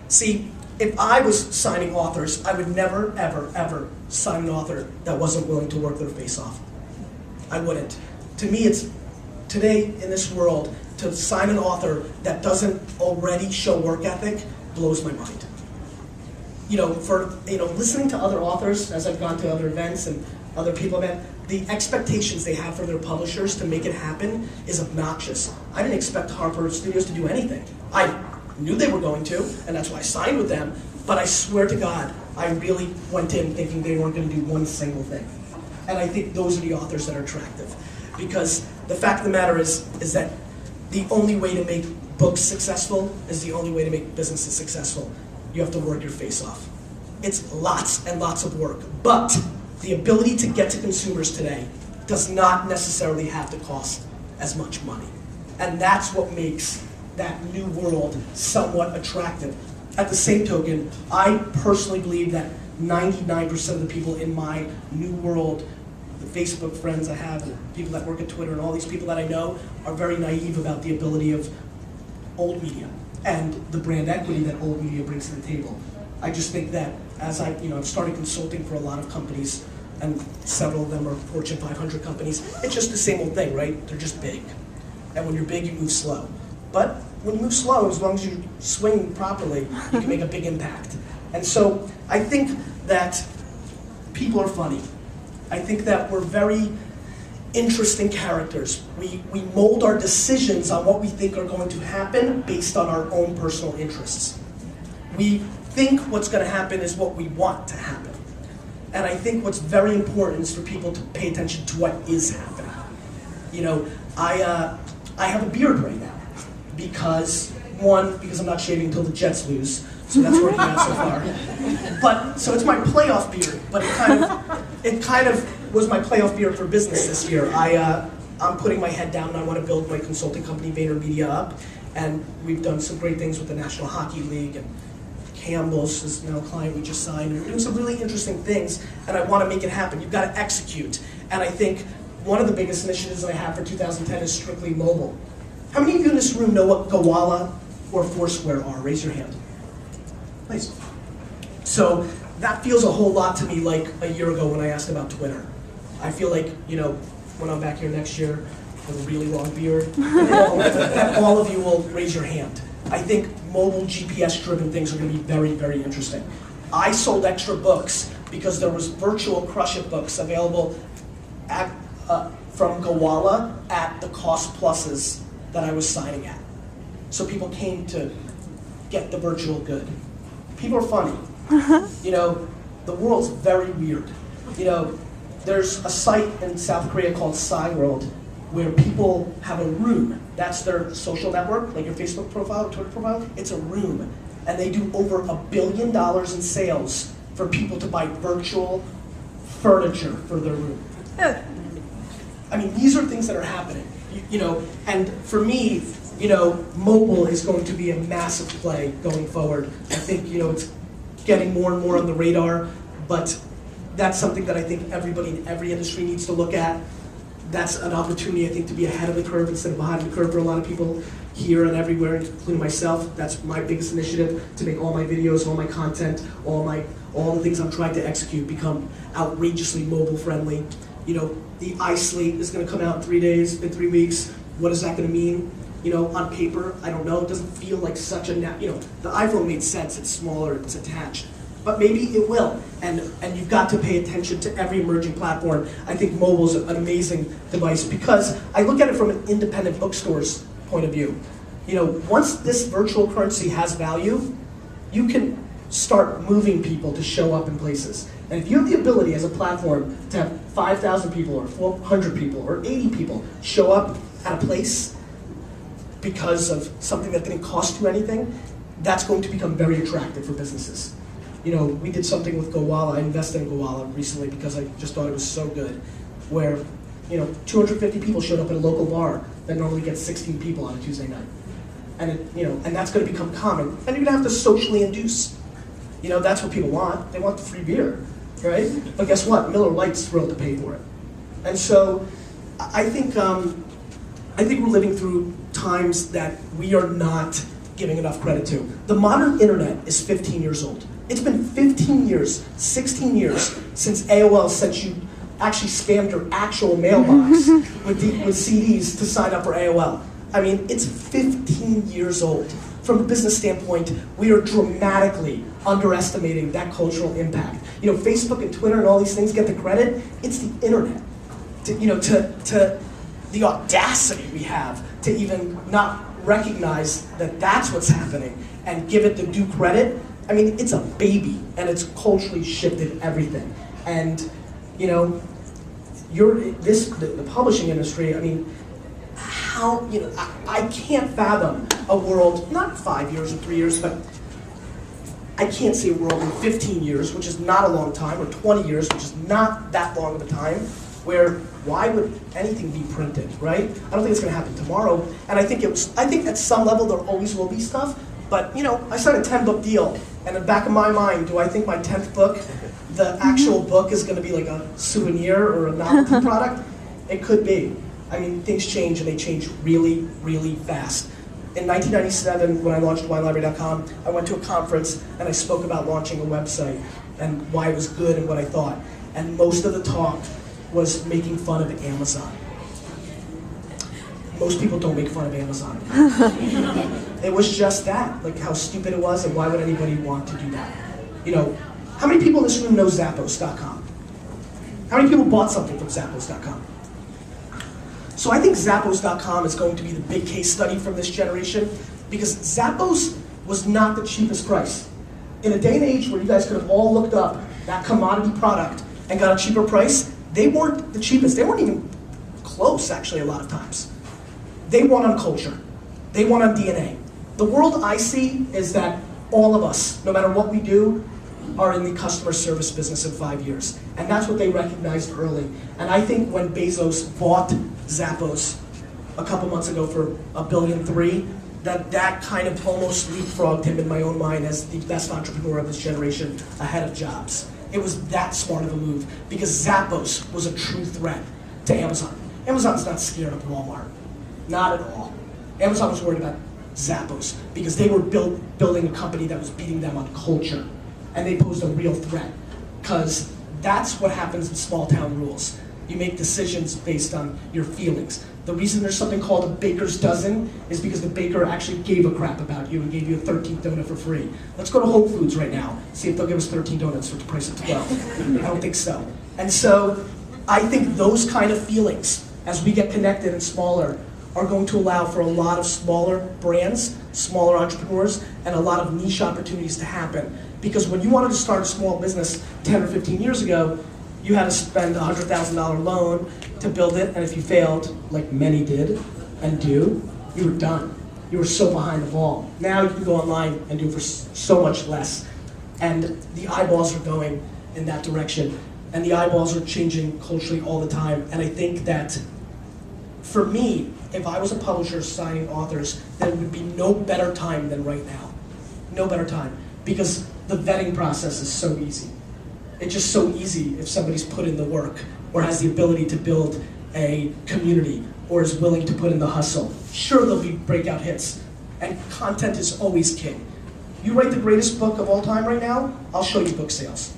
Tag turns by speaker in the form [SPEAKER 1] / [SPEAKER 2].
[SPEAKER 1] See, if I was signing authors, I would never, ever, ever sign an author that wasn't willing to work their face off. I wouldn't. To me, it's today in this world, to sign an author that doesn't already show work ethic blows my mind. Listening to other authors as I've gone to other events and other people event, the expectations they have for their publishers to make it happen is obnoxious. I didn't expect Harper Studios to do anything. I knew they were going to, and that's why I signed with them, but I swear to God, I really went in thinking they weren't going to do one single thing. And I think those are the authors that are attractive. Because the fact of the matter is that the only way to make books successful is the only way to make businesses successful. You have to work your face off. It's lots and lots of work, but the ability to get to consumers today does not necessarily have to cost as much money. And that's what makes that new world somewhat attractive. At the same token, I personally believe that 99% of the people in my new world, the Facebook friends I have, the people that work at Twitter, and all these people that I know are very naive about the ability of old media and the brand equity that old media brings to the table. I just think that as I've started consulting for a lot of companies, and several of them are Fortune 500 companies, it's just the same old thing, right? They're just big. And when you're big, you move slow. But when you move slow, as long as you swing properly, you can make a big impact. And so I think that people are funny. I think that we're very interesting characters. We mold our decisions on what we think are going to happen based on our own personal interests. We think what's going to happen is what we want to happen. And I think what's very important is for people to pay attention to what is happening. I have a beard right now because I'm not shaving until the Jets lose, so that's working out so far. So it's my playoff beard, but it kind of was my playoff beard for business this year. I'm putting my head down and I want to build my consulting company, VaynerMedia, up, and we've done some great things with the National Hockey League, and Campbell's is now a client we just signed, and we're doing some really interesting things, and I want to make it happen. You've got to execute. And I think one of the biggest initiatives that I have for 2010 is strictly mobile. How many of you in this room know what Gowalla or Foursquare are? Raise your hand. Nice. So that feels a whole lot to me like a year ago when I asked about Twitter. I feel like, when I'm back here next year with a really long beard, that all of you will raise your hand. I think mobile GPS-driven things are going to be very, very interesting. I sold extra books because there was virtual Crush It books available from Gowalla at the cost pluses that I was signing at. So people came to get the virtual good. People are funny. The world's very weird. There's a site in South Korea called Cyworld where people have a room. That's their social network, like your Facebook profile, Twitter profile. It's a room. And they do over $1 billion in sales for people to buy virtual furniture for their room. I mean, these are things that are happening. And for me, mobile is going to be a massive play going forward. I think, it's getting more and more on the radar, but that's something that I think everybody in every industry needs to look at. That's an opportunity, I think, to be ahead of the curve instead of behind the curve for a lot of people here and everywhere, including myself. That's my biggest initiative, to make all my videos, all my content, all the things I'm trying to execute become outrageously mobile friendly. The iSlate is going to come out in 3 weeks. What is that going to mean? On paper, I don't know. It doesn't feel like such a, the iPhone made sense. It's smaller, it's attached. But maybe it will, and you've got to pay attention to every emerging platform. I think mobile's an amazing device because I look at it from an independent bookstore's point of view. Once this virtual currency has value, you can start moving people to show up in places. And if you have the ability as a platform to have 5,000 people or 400 people or 80 people show up at a place because of something that didn't cost you anything, that's going to become very attractive for businesses. We did something with Gowalla. I invested in Gowalla recently because I just thought it was so good, where 250 people showed up at a local bar that normally gets 16 people on a Tuesday night, and and that's going to become common. And you're going to have to socially induce. That's what people want. They want the free beer, right? But guess what? Miller Lite's thrilled to pay for it. And so, I think we're living through times that we are not giving enough credit to. The modern internet is 15 years old. It's been 15 years, 16 years since AOL sent you, actually scammed your actual mailbox with CDs to sign up for AOL. I mean, it's 15 years old. From a business standpoint, we are dramatically underestimating that cultural impact. You know, Facebook and Twitter and all these things get the credit. It's the internet. To the audacity we have to even not recognize that that's what's happening and give it the due credit. I mean, it's a baby, and it's culturally shifted everything. And you know, the publishing industry. I mean, how, you know, I can't fathom a world, not 5 years or 3 years, but I can't see a world in 15 years, which is not a long time, or 20 years, which is not that long of a time, where why would anything be printed, right? I don't think it's going to happen tomorrow, and I think at some level there always will be stuff, but you know, I signed a 10-book deal, and in the back of my mind, do I think my 10th book, the actual book, is going to be like a souvenir or a novelty product? It could be. I mean, things change, and they change really, really fast. In 1997, when I launched WineLibrary.com, I went to a conference and I spoke about launching a website and why it was good and what I thought. And most of the talk was making fun of Amazon. Most people don't make fun of Amazon. It was just that, like how stupid it was, and why would anybody want to do that? You know, how many people in this room know Zappos.com? How many people bought something from Zappos.com? So I think Zappos.com is going to be the big case study from this generation, because Zappos was not the cheapest price. In a day and age where you guys could have all looked up that commodity product and got a cheaper price, they weren't the cheapest. They weren't even close, actually, a lot of times. They won on culture. They won on DNA. The world I see is that all of us, no matter what we do, are in the customer service business in 5 years. And that's what they recognized early. And I think when Bezos bought Zappos a couple months ago for $1.3 billion, that kind of almost leapfrogged him in my own mind as the best entrepreneur of this generation, ahead of Jobs. It was that smart of a move, because Zappos was a true threat to Amazon. Amazon's not scared of Walmart. Not at all. Amazon was worried about Zappos because they were building a company that was beating them on culture. And they posed a real threat, because that's what happens in small town rules. You make decisions based on your feelings. The reason there's something called a baker's dozen is because the baker actually gave a crap about you and gave you a 13th donut for free. Let's go to Whole Foods right now, see if they'll give us 13 donuts for the price of 12. I don't think so. And so I think those kind of feelings, as we get connected and smaller, are going to allow for a lot of smaller brands, smaller entrepreneurs, and a lot of niche opportunities to happen. Because when you wanted to start a small business 10 or 15 years ago, you had to spend a $100,000 loan to build it, and if you failed, like many did and do, you were done. You were so behind the ball. Now you can go online and do it for so much less. And the eyeballs are going in that direction. And the eyeballs are changing culturally all the time. And I think that, for me, if I was a publisher signing authors, there would be no better time than right now. No better time. Because the vetting process is so easy. It's just so easy if somebody's put in the work, or has the ability to build a community, or is willing to put in the hustle. Sure, there'll be breakout hits, and content is always king. You write the greatest book of all time right now, I'll show you book sales.